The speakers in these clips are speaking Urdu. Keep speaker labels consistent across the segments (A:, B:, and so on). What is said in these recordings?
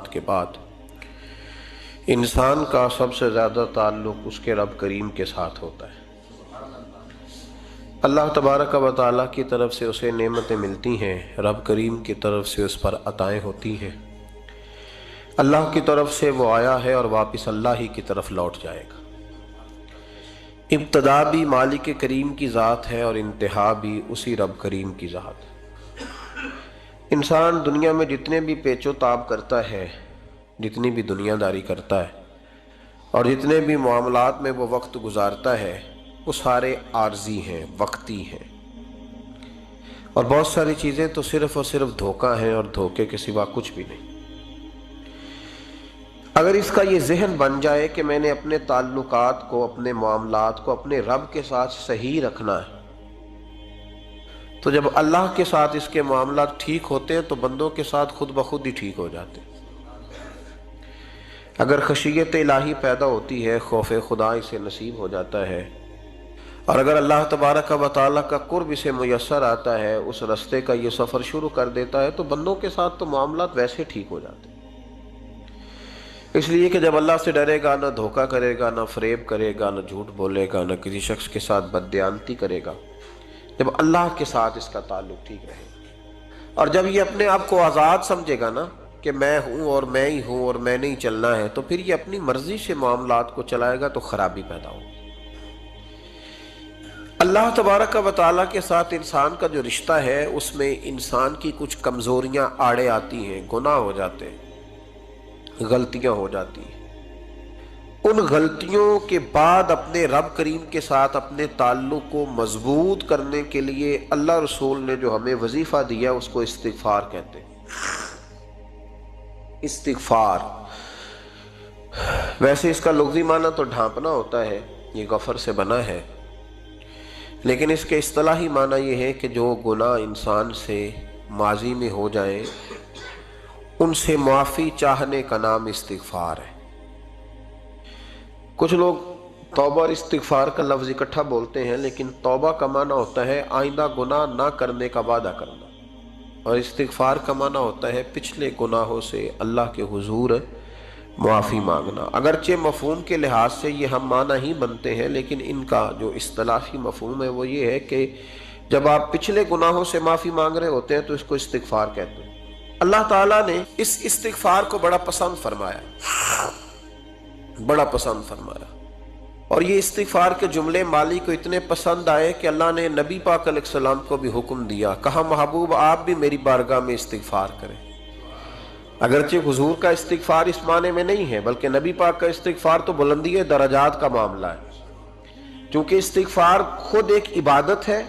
A: کے بعد انسان کا سب سے زیادہ تعلق اس کے رب کریم کے ساتھ ہوتا ہے۔ اللہ تبارک و تعالیٰ کی طرف سے اسے نعمتیں ملتی ہیں، رب کریم کی طرف سے اس پر عطائیں ہوتی ہیں۔ اللہ کی طرف سے وہ آیا ہے اور واپس اللہ ہی کی طرف لوٹ جائے گا۔ ابتدا بھی مالک کریم کی ذات ہے اور انتہا بھی اسی رب کریم کی ذات ہے۔ انسان دنیا میں جتنے بھی پیچ و تاب کرتا ہے، جتنی بھی دنیا داری کرتا ہے اور جتنے بھی معاملات میں وہ وقت گزارتا ہے، وہ سارے عارضی ہیں، وقتی ہیں، اور بہت ساری چیزیں تو صرف اور صرف دھوکہ ہیں اور دھوکے کے سوا کچھ بھی نہیں۔ اگر اس کا یہ ذہن بن جائے کہ میں نے اپنے تعلقات کو، اپنے معاملات کو اپنے رب کے ساتھ صحیح رکھنا ہے، تو جب اللہ کے ساتھ اس کے معاملات ٹھیک ہوتے ہیں تو بندوں کے ساتھ خود بخود ہی ٹھیک ہو جاتے ہیں۔ اگر خشیت الہی پیدا ہوتی ہے، خوف خدا اسے نصیب ہو جاتا ہے، اور اگر اللہ تبارک و تعالیٰ کا قرب اسے میسر آتا ہے، اس رستے کا یہ سفر شروع کر دیتا ہے، تو بندوں کے ساتھ تو معاملات ویسے ٹھیک ہو جاتے ہیں۔ اس لیے کہ جب اللہ سے ڈرے گا، نہ دھوکہ کرے گا، نہ فریب کرے گا، نہ جھوٹ بولے گا، نہ کسی شخص کے ساتھ بددیانتی کرے گا، جب اللہ کے ساتھ اس کا تعلق ٹھیک رہے گا، اور جب یہ اپنے آپ کو آزاد سمجھے گا نا کہ میں ہوں اور میں ہی ہوں اور میں نہیں چلنا ہے، تو پھر یہ اپنی مرضی سے معاملات کو چلائے گا تو خرابی پیدا ہوگی۔ اللہ تبارک و تعالیٰ کے ساتھ انسان کا جو رشتہ ہے، اس میں انسان کی کچھ کمزوریاں آڑے آتی ہیں، گناہ ہو جاتے ہیں، غلطیاں ہو جاتی ہیں۔ ان غلطیوں کے بعد اپنے رب کریم کے ساتھ اپنے تعلق کو مضبوط کرنے کے لیے اللہ رسول نے جو ہمیں وظیفہ دیا اس کو استغفار کہتے ہیں۔ استغفار ویسے اس کا لفظی معنی تو ڈھانپنا ہوتا ہے، یہ غفر سے بنا ہے، لیکن اس کے اصطلاحی معنی یہ ہے کہ جو گناہ انسان سے ماضی میں ہو جائیں ان سے معافی چاہنے کا نام استغفار ہے۔ کچھ لوگ توبہ اور استغفار کا لفظ اکٹھا بولتے ہیں، لیکن توبہ کا معنی ہوتا ہے آئندہ گناہ نہ کرنے کا وعدہ کرنا، اور استغفار کا معنی ہوتا ہے پچھلے گناہوں سے اللہ کے حضور معافی مانگنا۔ اگرچہ مفہوم کے لحاظ سے یہ ہم معنی ہی بنتے ہیں، لیکن ان کا جو اصطلاحی مفہوم ہے وہ یہ ہے کہ جب آپ پچھلے گناہوں سے معافی مانگ رہے ہوتے ہیں تو اس کو استغفار کہتے ہیں۔ اللہ تعالیٰ نے اس استغفار کو بڑا پسند فرمایا، بڑا پسند فرمایا، اور یہ استغفار کے جملے مالی کو اتنے پسند آئے کہ اللہ نے نبی پاک علیہ السلام کو بھی حکم دیا، کہا محبوب آپ بھی میری بارگاہ میں استغفار کریں۔ اگرچہ حضور کا استغفار اس معنی میں نہیں ہے، بلکہ نبی پاک کا استغفار تو بلندی درجات کا معاملہ ہے، چونکہ استغفار خود ایک عبادت ہے،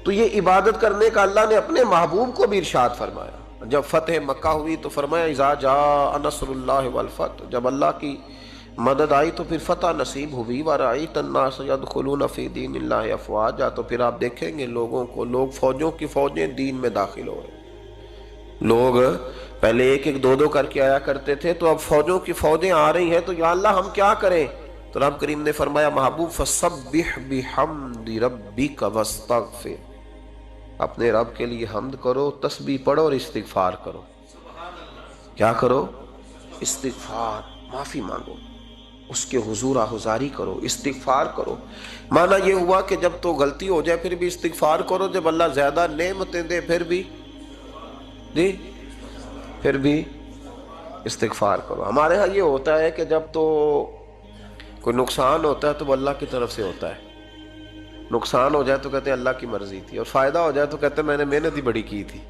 A: تو یہ عبادت کرنے کا اللہ نے اپنے محبوب کو بھی ارشاد فرمایا۔ جب فتح مکہ ہوئی تو فرمایا اذا جاء نصر اللہ والفتح، جب اللہ کی مدد آئی تو پھر فتح نصیب ہوئی، وَرَأَيْتَ النَّاسَ يَدْخُلُونَ فِي دِينِ اللَّهِ أَفْوَاجًا، تو پھر آپ دیکھیں گے لوگوں کو، لوگ فوجوں کی فوجیں دین میں داخل ہو رہے ہیں۔ لوگ پہلے ایک ایک دو دو کر کے آیا کرتے تھے، تو اب فوجوں کی فوجیں آ رہی ہیں، تو یا اللہ ہم کیا کریں؟ تو رب کریم نے فرمایا محبوب فَسَبِّحْ بِحَمْدِ رَبِّكَ وَاسْتَغْفِرْ، اپنے رب کے لیے حمد کرو، تسبیح پڑھو اور استغفار کرو۔ کیا کرو؟ استغفار، معافی مانگو، اس کے حضور آہذاری کرو، استغفار کرو۔ معنی یہ ہوا کہ جب تو غلطی ہو جائے پھر بھی استغفار کرو، جب اللہ زیادہ نعمتیں دے پھر بھی پھر بھی استغفار کرو۔ ہمارے ہاں یہ ہوتا ہے کہ جب تو کوئی نقصان ہوتا ہے تو وہ اللہ کی طرف سے ہوتا ہے، نقصان ہو جائے تو کہتے ہیں اللہ کی مرضی تھی، اور فائدہ ہو جائے تو کہتے ہیں میں نے محنت ہی بڑی کی تھی،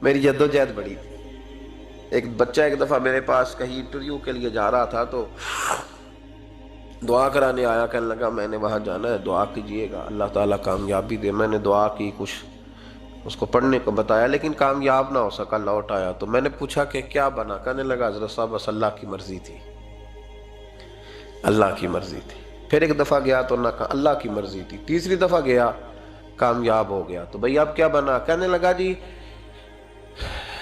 A: میری جدوجہد بڑی تھی۔ ایک بچہ ایک دفعہ میرے پاس کہیں انٹرویو کے لیے جا رہا تھا، تو دعا کرانے آیا، کہنے لگا میں نے وہاں جانا ہے، دعا کیجئے گا اللہ تعالیٰ کامیابی دے۔ میں نے دعا کی، کچھ اس کو پڑھنے کو بتایا، لیکن کامیاب نہ ہو سکا، لوٹ آیا۔ تو میں نے پوچھا کہ کیا بنا؟ کہنے لگا حضرت صاحب بس اللہ کی مرضی تھی، اللہ کی مرضی تھی۔ پھر ایک دفعہ گیا تو نہ کہا اللہ کی مرضی تھی، تیسری دفعہ گیا کامیاب ہو گیا۔ تو بھئی اب کیا بنا؟ کہنے لگا جی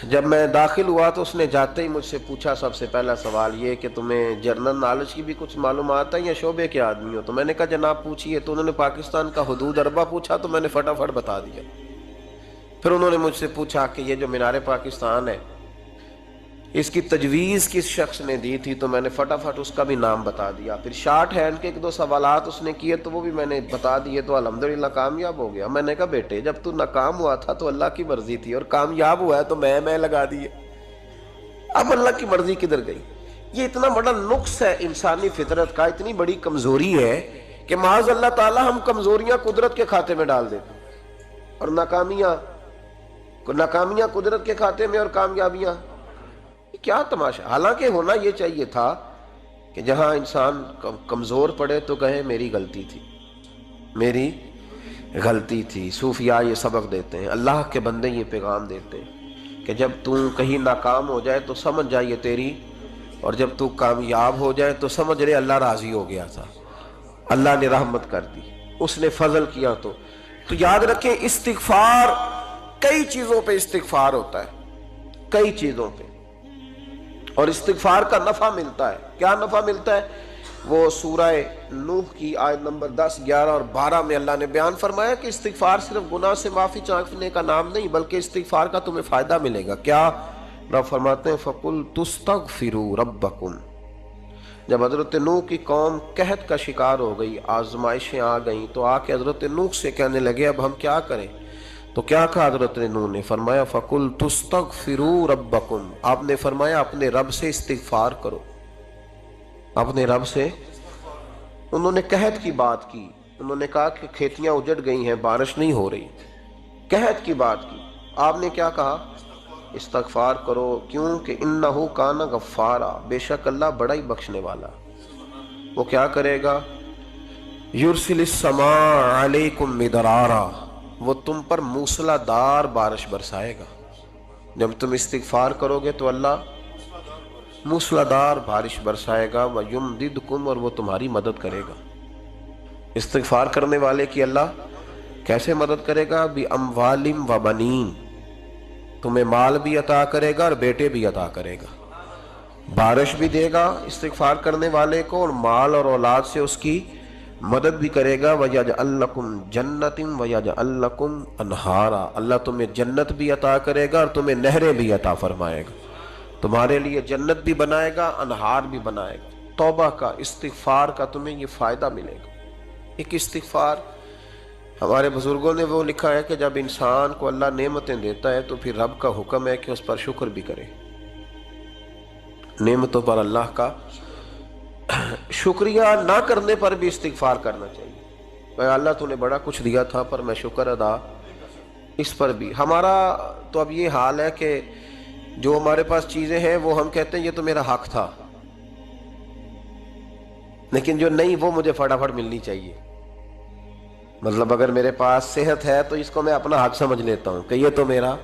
A: جب میں داخل ہوا تو اس نے جاتے ہی مجھ سے پوچھا سب سے پہلا سوال یہ کہ تمہیں جنرل نالج کی بھی کچھ معلومات ہے یا شعبے کے آدمی ہو؟ تو میں نے کہا جناب پوچھئے۔ تو انہوں نے پاکستان کا حدود اربہ پوچھا تو میں نے فٹافٹ بتا دیا۔ پھر انہوں نے مجھ سے پوچھا کہ یہ جو مینار پاکستان ہے اس کی تجویز کس شخص نے دی تھی تو میں نے فٹافٹ اس کا بھی نام بتا دیا. پھر شارٹ ہینڈ کے ایک دو سوالات اس نے کیے تو وہ بھی میں نے بتا دیے, تو الحمدللہ کامیاب ہو گیا. میں نے کہا بیٹے جب تو ناکام ہوا تھا تو اللہ کی مرضی تھی, اور کامیاب ہوا ہے تو میں لگا دیے. اب اللہ کی مرضی کدھر گئی؟ یہ اتنا بڑا نقص ہے انسانی فطرت کا, اتنی بڑی کمزوری ہے کہ معاذ اللہ تعالی ہم کمزوریاں قدرت کے کھاتے میں ڈال دیتے ہیں, اور ناکامیاں قدرت کے کھاتے میں, اور کامیابیاں. کیا تماشا. حالانکہ ہونا یہ چاہیے تھا کہ جہاں انسان کمزور پڑے تو کہے میری غلطی تھی, میری غلطی تھی. صوفیاء یہ سبق دیتے ہیں, اللہ کے بندے یہ پیغام دیتے ہیں کہ جب تو کہیں ناکام ہو جائے تو سمجھ جائے تیری, اور جب تو کامیاب ہو جائے تو سمجھ رہے اللہ راضی ہو گیا تھا, اللہ نے رحمت کر دی, اس نے فضل کیا. تو یاد رکھیں استغفار, کئی چیزوں پہ استغفار ہوتا ہے, کئی چیزوں پہ, اور استغفار کا نفع ملتا ہے. کیا نفع ملتا ہے؟ وہ سورہ نوح کی آیت نمبر 10, 11 اور 12 میں اللہ نے بیان فرمایا کہ استغفار صرف گناہ سے معافی چاہنے کا نام نہیں, بلکہ استغفار کا تمہیں فائدہ ملے گا. کیا؟ رب فرماتے ہیں فَقُلْتُ اسْتَغْفِرُوا رَبَّكُمْ. جب حضرت نوح کی قوم قحط کا شکار ہو گئی, آزمائشیں آ گئیں, تو آ کے حضرت نوح سے کہنے لگے اب ہم کیا کریں؟ تو کیا کہا حضرت نوح نے؟ فرمایا فَقُلْتُ اسْتَغْفِرُوا رَبَّكُمْ. آپ نے فرمایا اپنے رب سے استغفار کرو, اپنے رب سے. انہوں نے قحط کی بات کی, انہوں نے کہا کہ کھیتیاں اجڑ گئی ہیں, بارش نہیں ہو رہی, قحط کی بات کی. آپ نے کیا کہا؟ استغفار کرو. کیوں کہ انہو کان غفارا, بے شک اللہ بڑا ہی بخشنے والا. وہ کیا کرے گا؟ یرسل السماء علیکم مدرارا, وہ تم پر موسلا دار بارش برسائے گا. جب تم استغفار کرو گے تو اللہ موسلا دار بارش برسائے گا. وَيُمْدِدْكُمْ, اور وہ تمہاری مدد کرے گا. استغفار کرنے والے کی اللہ کیسے مدد کرے گا؟ بِأَمْوَالٍ وَبَنِينَ, تمہیں مال بھی عطا کرے گا اور بیٹے بھی عطا کرے گا. بارش بھی دے گا استغفار کرنے والے کو, اور مال اور اولاد سے اس کی مدد بھی کرے گا. وَيَجْعَلْ لَكُمْ جَنَّةٍ وَيَجْعَلْ لَكُمْ أَنْهَارًا, اللہ تمہیں جنت بھی عطا کرے گا اور تمہیں نہریں بھی عطا فرمائے گا. تمہارے لیے جنت بھی بنائے گا, انہار بھی بنائے گا. توبہ کا, استغفار کا تمہیں یہ فائدہ ملے گا. ایک استغفار, ہمارے بزرگوں نے وہ لکھا ہے کہ جب انسان کو اللہ نعمتیں دیتا ہے تو پھر رب کا حکم ہے کہ اس پر شکر بھی کرے. نعمتوں پر اللہ کا شکریہ نہ کرنے پر بھی استغفار کرنا چاہیے. کہ اللہ تو نے بڑا کچھ دیا تھا پر میں شکر ادا اس پر بھی. ہمارا تو اب یہ حال ہے کہ جو ہمارے پاس چیزیں ہیں وہ ہم کہتے ہیں یہ تو میرا حق تھا, لیکن جو نہیں وہ مجھے فٹافٹ ملنی چاہیے. مطلب اگر میرے پاس صحت ہے تو اس کو میں اپنا حق سمجھ لیتا ہوں کہ یہ تو میرا,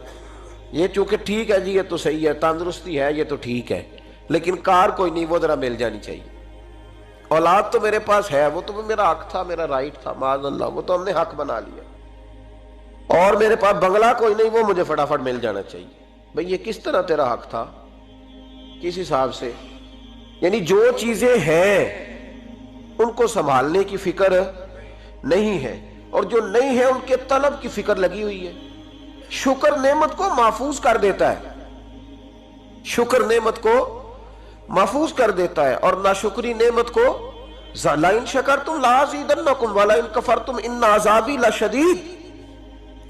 A: یہ چونکہ ٹھیک ہے جی, یہ تو صحیح ہے, تندرستی ہے, یہ تو ٹھیک ہے, لیکن کار کوئی نہیں, وہ ذرا مل جانی چاہیے. اولاد تو میرے پاس ہے, وہ تو میرا حق تھا, میرا رائٹ تھا, معاذ اللہ وہ تو ہم نے حق بنا لیا. اور میرے پاس بنگلہ کوئی نہیں, وہ مجھے فٹافٹ مل جانا چاہیے. بھئی یہ کس طرح تیرا حق تھا, کس حساب سے؟ یعنی جو چیزیں ہیں ان کو سنبھالنے کی فکر نہیں ہے, اور جو نہیں ہے ان کے طلب کی فکر لگی ہوئی ہے. شکر نعمت کو محفوظ کر دیتا ہے, شکر نعمت کو محفوظ کر دیتا ہے, اور ناشکری نعمت کو لَئِن شَكَرْتُمْ لَأَزِيدَنَّكُمْ وَلَئِن كَفَرْتُمْ إِنَّ عَذَابِي لَشَدِيدٌ.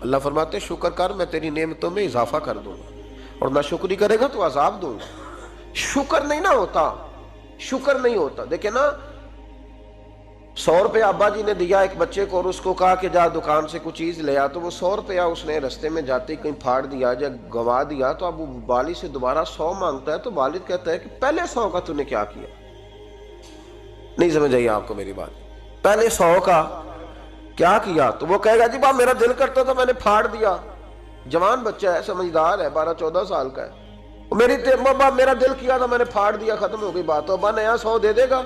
A: اللہ فرماتے ہیں شکر کر, میں تیری نعمتوں میں اضافہ کر دوں گا, اور ناشکری کرے گا تو عذاب دوں گا. شکر نہیں نہ ہوتا, شکر نہیں ہوتا. دیکھیں نا, 100 روپے ابا جی نے دیا ایک بچے کو, اور اس کو کہا کہ جا دکان سے کچھ چیز لے آ, تو وہ 100 روپیہ اس نے رستے میں جاتے ہی کہیں پھاڑ دیا یا گوا دیا. تو اب وہ والد سے دوبارہ 100 مانگتا ہے, تو والد کہتا ہے کہ پہلے 100 کا تو نے کیا کیا؟ نہیں سمجھ آئی آپ کو میری بات؟ پہلے 100 کا کیا کیا؟ تو وہ کہے گا جی باپ میرا دل کرتا تھا میں نے پھاڑ دیا. جوان بچہ ہے, سمجھدار ہے, 12-14 سال کا ہے. میرا دل کیا تھا میں نے پھاڑ دیا, ختم ہو گئی بات. تو ابا نیا 100 دے دے گا.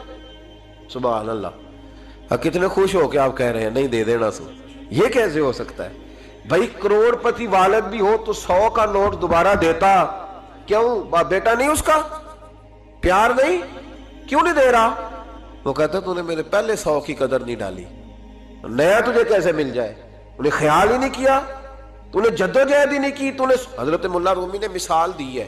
A: سبحان اللہ, کتنے خوش ہو کے آپ کہہ رہے ہیں نہیں دے دینا سو. یہ کیسے ہو سکتا ہے بھائی؟ کروڑ پتی والد بھی ہو تو 100 کا نوٹ دوبارہ دیتا کیوں؟ بیٹا نہیں اس کا, پیار نہیں, کیوں نہیں دے رہا؟ وہ کہتا تو نے میرے پہلے 100 کی قدر نہیں ڈالی, نیا تجھے کیسے مل جائے؟ انہیں خیال ہی نہیں کیا, تو نے جدوجہد ہی نہیں کی. تو نے حضرت مولا رومی نے مثال دی ہے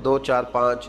A: 2 4 5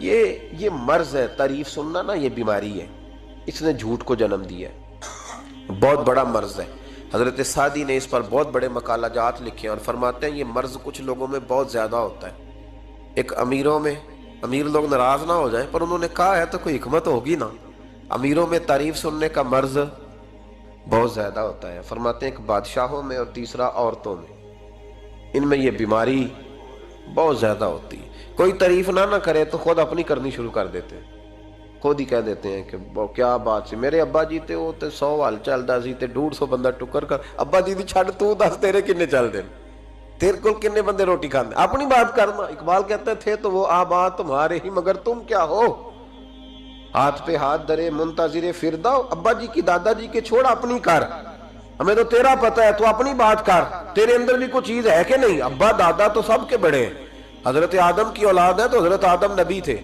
A: یہ مرض ہے، تعریف سننا نا، یہ بیماری ہے، اس نے جھوٹ کو جنم دیا ہے، بہت بڑا مرض ہے۔ حضرت سعدی نے اس پر بہت بڑے مقالہ جات لکھے ہیں اور فرماتے ہیں یہ مرض کچھ لوگوں میں بہت زیادہ ہوتا ہے۔ ایک امیروں میں، امیر لوگ ناراض نہ ہو جائیں پر انہوں نے کہا ہے تو کوئی حکمت ہوگی نا، امیروں میں تعریف سننے کا مرض بہت زیادہ ہوتا ہے۔ فرماتے ہیں ایک بادشاہوں میں اور تیسرا عورتوں میں، ان میں یہ بیماری بہت زیادہ ہوتی ہے۔ کوئی تعریف نہ کرے تو خود اپنی کرنی شروع کر دیتے ہیں، خود ہی کہہ دیتے ہیں کہ کیا بات سی، میرے ابا جی تے وہ تے 100 حال چلدا سی تے 150 بندہ ٹکر کر، ابا جی دی چھڑ تو دس تیرے کنے چل دے، تیرے کول کنے بندے روٹی کھاندے، اپنی بات کرنا۔ اقبال کہتے تھے تو وہ آبا تمہارے ہی مگر تم کیا ہو، ہاتھ پہ ہاتھ درے منتظر فردہ، ابا جی کی دادا جی کے چھوڑ اپنی کر، ہمیں تو تیرا پتہ ہے تو اپنی بات کر، تیرے اندر بھی کوئی چیز ہے کہ نہیں؟ ابا دادا تو سب کے بڑے ہیں، حضرت آدم کی اولاد ہے تو حضرت آدم نبی تھے،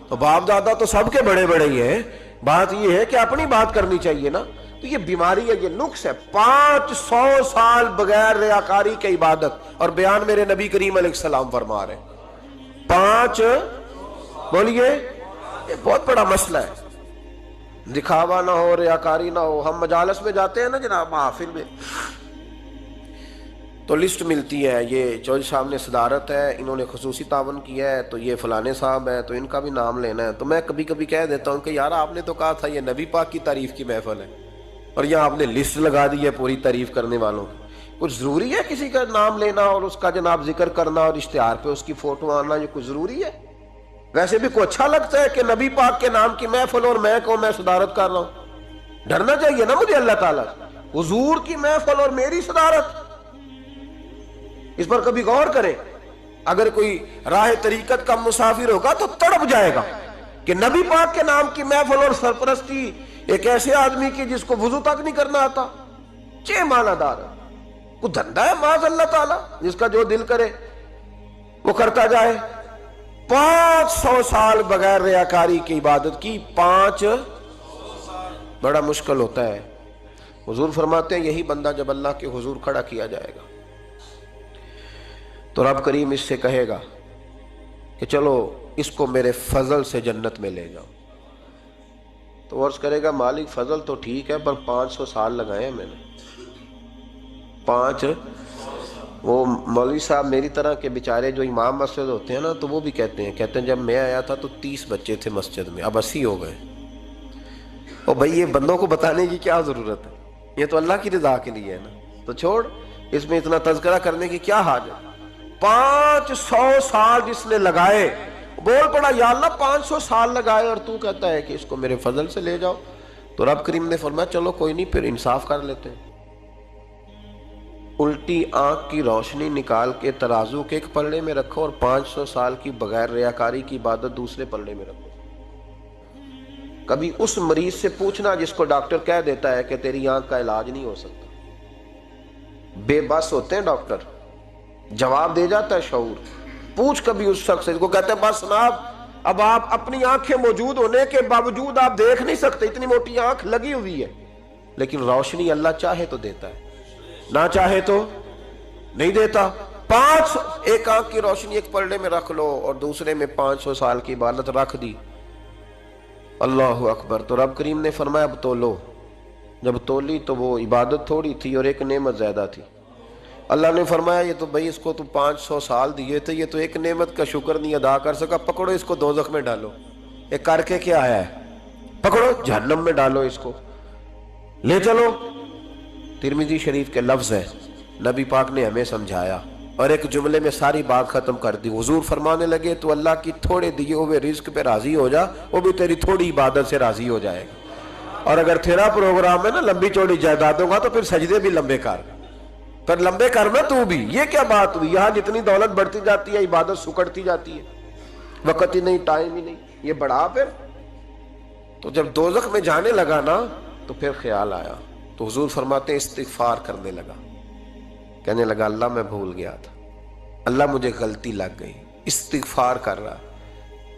A: تو باپ دادا تو سب کے بڑے بڑے ہی ہیں، بات یہ ہے کہ اپنی بات کرنی چاہیے نا۔ تو یہ بیماری ہے، یہ نقص ہے۔ 500 سال بغیر ریاکاری کی عبادت، اور بیان میرے نبی کریم علیہ السلام فرما رہے ہیں 5، بولیے، یہ بہت بڑا مسئلہ ہے، دکھاوا نہ ہو، ریاکاری نہ ہو۔ ہم مجالس میں جاتے ہیں نا جناب، محافل میں، تو لسٹ ملتی ہے، یہ چودھری صاحب نے صدارت ہے، انہوں نے خصوصی تعاون کیا ہے، تو یہ فلانے صاحب ہے تو ان کا بھی نام لینا ہے۔ تو میں کبھی کبھی کہہ دیتا ہوں کہ یار آپ نے تو کہا تھا یہ نبی پاک کی تعریف کی محفل ہے، اور یہاں آپ نے لسٹ لگا دی ہے پوری تعریف کرنے والوں کی۔ کچھ ضروری ہے کسی کا نام لینا اور اس کا جناب ذکر کرنا اور اشتہار پہ اس کی فوٹو آنا؟ یہ کچھ ضروری ہے؟ ویسے بھی کوئی اچھا لگتا ہے کہ نبی پاک کے نام کی محفل اور میں صدارت کر رہا ہوں؟ ڈرنا چاہیے نا مجھے اللہ تعالیٰ، حضور کی محفل اور میری صدارت، اس پر کبھی غور کریں۔ اگر کوئی راہ طریقت کا مسافر ہوگا تو تڑپ جائے گا کہ نبی پاک کے نام کی محفل اور سرپرستی ایک ایسے آدمی کی جس کو وضو تک نہیں کرنا آتا، چھ معنی دار ہے، کوئی دھندا ہے معاذ اللہ تعالیٰ، جس کا جو دل کرے وہ کرتا جائے۔ 500 سال بغیر ریاکاری کی عبادت کی، 5 بڑا مشکل ہوتا ہے۔ حضور فرماتے ہیں یہی بندہ جب اللہ کے حضور کھڑا کیا جائے گا تو رب کریم اس سے کہے گا کہ چلو اس کو میرے فضل سے جنت میں لے جاؤ، تو عرض کرے گا مالک فضل تو ٹھیک ہے پر 500 سال لگائے ہیں میں نے، 5۔ وہ مولوی صاحب میری طرح کے بیچارے جو امام مسجد ہوتے ہیں نا، تو وہ بھی کہتے ہیں جب میں آیا تھا تو 30 بچے تھے مسجد میں، اب 80 ہو گئے۔ اور بھائی یہ بندوں کو بتانے کی کیا ضرورت ہے، یہ تو اللہ کی رضا کے لیے ہے نا، تو چھوڑ اس میں اتنا تذکرہ کرنے کی کیا حاجت۔ 500 سال جس نے لگائے، بول پڑا یا اللہ 500 سال لگائے اور تو کہتا ہے کہ اس کو میرے فضل سے لے جاؤ، تو رب کریم نے فرمایا چلو کوئی نہیں، پھر انصاف کر لیتے ہیں، الٹی آنکھ کی روشنی نکال کے ترازو کے ایک پلڑے میں رکھو اور 500 سال کی بغیر ریاکاری کی عبادت دوسرے پلڑے میں رکھو۔ کبھی اس مریض سے پوچھنا جس کو ڈاکٹر کہہ دیتا ہے کہ تیری آنکھ کا علاج نہیں ہو سکتا، بے بس ہوتے ہیں ڈاکٹر، جواب دے جاتا ہے شعور۔ پوچھ کبھی اس شخص سے کو کہتے ہیں بس جناب اب آپ اپنی آنکھیں موجود ہونے کے باوجود آپ دیکھ نہیں سکتے، اتنی موٹی آنکھ لگی ہوئی ہے، لیکن روشنی اللہ چاہے تو دیتا ہے، نہ چاہے تو نہیں دیتا۔ 5 ایک آنکھ کی روشنی ایک پلڑے میں رکھ لو اور دوسرے میں 500 سال کی عبادت رکھ دی، اللہ اکبر۔ تو رب کریم نے فرمایا اب تولو، جب تولی تو وہ عبادت تھوڑی تھی اور ایک نعمت زیادہ تھی۔ اللہ نے فرمایا یہ تو بھائی اس کو تو 500 سال دیے تھے، یہ تو ایک نعمت کا شکر نہیں ادا کر سکا، پکڑو اس کو دوزخ میں ڈالو۔ ایک کر کے کیا آیا ہے، پکڑو جہنم میں ڈالو، اس کو لے چلو۔ ترمذی شریف کے لفظ ہے، نبی پاک نے ہمیں سمجھایا اور ایک جملے میں ساری بات ختم کر دی۔ حضور فرمانے لگے تو اللہ کی تھوڑے دیے ہوئے رزق پہ راضی ہو جا، وہ بھی تیری تھوڑی عبادت سے راضی ہو جائے گا، اور اگر تیرا پروگرام ہے نا لمبی چوڑی جائیدادوں کا تو پھر سجدے بھی لمبے کر، پھر لمبے کرنا تو بھی۔ یہ کیا بات ہوئی، یہاں جتنی دولت بڑھتی جاتی ہے عبادت سکڑتی جاتی ہے، وقت ہی نہیں، ٹائم ہی نہیں، یہ بڑھا پھر۔ تو جب دوزخ میں جانے لگا نا تو پھر خیال آیا، تو حضور فرماتے ہیں استغفار کرنے لگا، کہنے لگا اللہ میں بھول گیا تھا، اللہ مجھے غلطی لگ گئی، استغفار کر رہا۔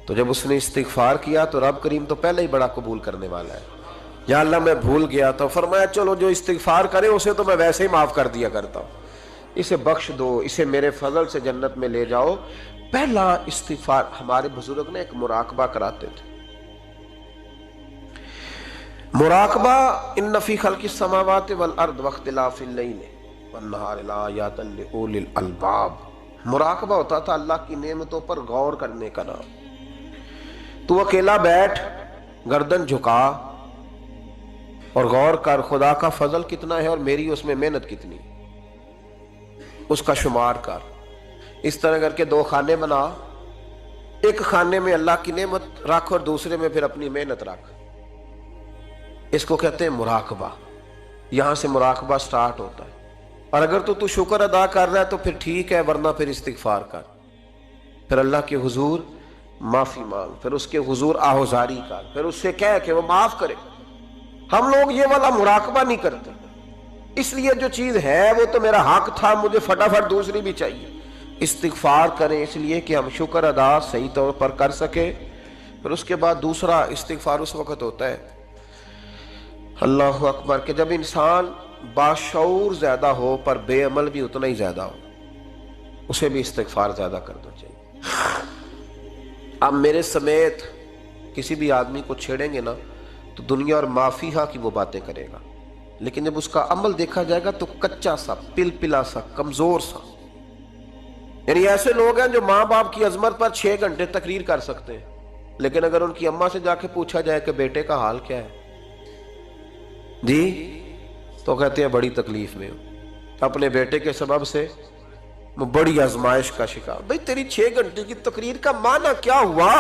A: تو جب اس نے استغفار کیا تو رب کریم تو پہلے ہی بڑا قبول کرنے والا ہے، یا اللہ میں بھول گیا تو فرمایا چلو جو استغفار کرے اسے تو میں ویسے ہی معاف کر دیا کرتا ہوں، اسے بخش دو، اسے میرے فضل سے جنت میں لے جاؤ۔ پہلا استغفار ہمارے بزرگ نے ایک مراقبہ کراتے تھے. مراقبہ ان فی خلق السماوات والارض واختلاف اللیل والنہار لآیات لأولی الالباب. مراقبہ ہوتا تھا اللہ کی نعمتوں پر غور کرنے کا نام. تو اکیلا بیٹھ، گردن جھکا اور غور کر خدا کا فضل کتنا ہے اور میری اس میں محنت کتنی، اس کا شمار کر. اس طرح کر کے 2 خانے بنا، ایک خانے میں اللہ کی نعمت رکھ اور دوسرے میں پھر اپنی محنت رکھ. اس کو کہتے ہیں مراقبہ. یہاں سے مراقبہ سٹارٹ ہوتا ہے. اور اگر تو شکر ادا کر رہا ہے تو پھر ٹھیک ہے، ورنہ پھر استغفار کر، پھر اللہ کے حضور معافی مانگ، پھر اس کے حضور آہوزاری کر، پھر اس سے کہہ کہ وہ معاف کرے. ہم لوگ یہ والا مراقبہ نہیں کرتے، اس لیے جو چیز ہے وہ تو میرا حق تھا، مجھے فٹافٹ دوسری بھی چاہیے. استغفار کریں اس لیے کہ ہم شکر ادا صحیح طور پر کر سکے. پھر اس کے بعد دوسرا استغفار اس وقت ہوتا ہے اللہ اکبر کہ جب انسان باشعور زیادہ ہو پر بے عمل بھی اتنا ہی زیادہ ہو، اسے بھی استغفار زیادہ کرنا چاہیے. اب میرے سمیت کسی بھی آدمی کو چھیڑیں گے نا تو دنیا اور مافیہ کی وہ باتیں کرے گا، لیکن جب اس کا عمل دیکھا جائے گا تو کچا سا، پلپلا سا، کمزور سا. یعنی ایسے لوگ ہیں جو ماں باپ کی عظمت پر 6 گھنٹے تقریر کر سکتے ہیں، لیکن اگر ان کی اماں سے جا کے پوچھا جائے کہ بیٹے کا حال کیا ہے جی، تو کہتے ہیں بڑی تکلیف میں ہوں، اپنے بیٹے کے سبب سے وہ بڑی آزمائش کا شکار. بھئی تیری 6 گھنٹے کی تقریر کا معنی کیا ہوا؟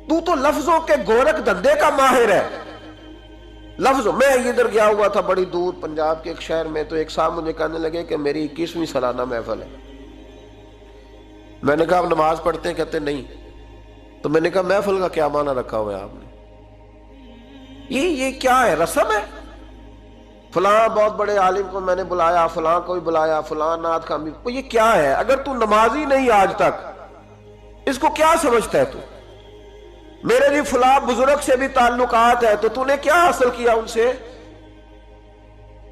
A: تو لفظوں کے گورکھ دھندے کا ماہر ہے. لفظوں میں ادھر گیا ہوا تھا بڑی دور پنجاب کے ایک شہر میں، تو ایک صاحب مجھے کہنے لگے کہ میری 21ویں سالانہ محفل ہے. میں نے کہا آپ نماز پڑھتے ہیں؟ کہتے نہیں. تو میں نے کہا محفل کا کیا معنی رکھا ہوا ہے آپ نے؟ یہ کیا ہے، رسم ہے؟ فلاں بہت بڑے عالم کو میں نے بلایا، فلاں کو بھی بلایا، فلاں نعت خواں بھی. یہ کیا ہے؟ اگر تو نمازی نہیں آج تک، اس کو کیا سمجھتا ہے تو؟ میرے بھی فلاں بزرگ سے بھی تعلقات ہے، تو تو نے کیا حاصل کیا ان سے؟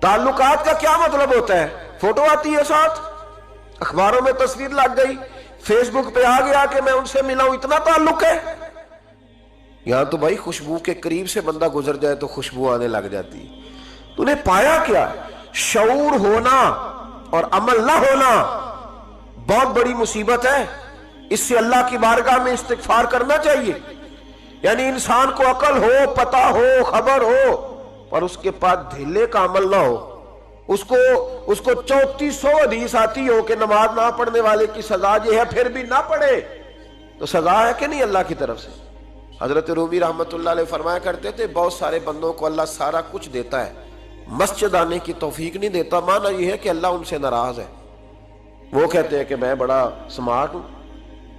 A: تعلقات کا کیا مطلب ہوتا ہے؟ فوٹو آتی ہے ساتھ، اخباروں میں تصویر لگ گئی، فیس بک پہ آ گیا کہ میں ان سے ملا ہوں، اتنا تعلق ہے؟ یہاں تو بھائی خوشبو کے قریب سے بندہ گزر جائے تو خوشبو آنے لگ جاتی. تو نے پایا کیا؟ شعور ہونا اور عمل نہ ہونا بہت بڑی مصیبت ہے. اس سے اللہ کی بارگاہ میں استغفار کرنا چاہیے. یعنی انسان کو عقل ہو، پتہ ہو، خبر ہو، پر اس کے پاس دھیلے کا عمل نہ ہو. اس کو 3400 حدیث آتی ہو کہ نماز نہ پڑھنے والے کی سزا یہ ہے، پھر بھی نہ پڑھے تو سزا ہے کہ نہیں اللہ کی طرف سے؟ حضرت رومی رحمت اللہ علیہ فرمایا کرتے تھے بہت سارے بندوں کو اللہ سارا کچھ دیتا ہے، مسجد آنے کی توفیق نہیں دیتا. معنی یہ ہے کہ اللہ ان سے ناراض ہے. وہ کہتے ہیں کہ میں بڑا سمارٹ ہوں.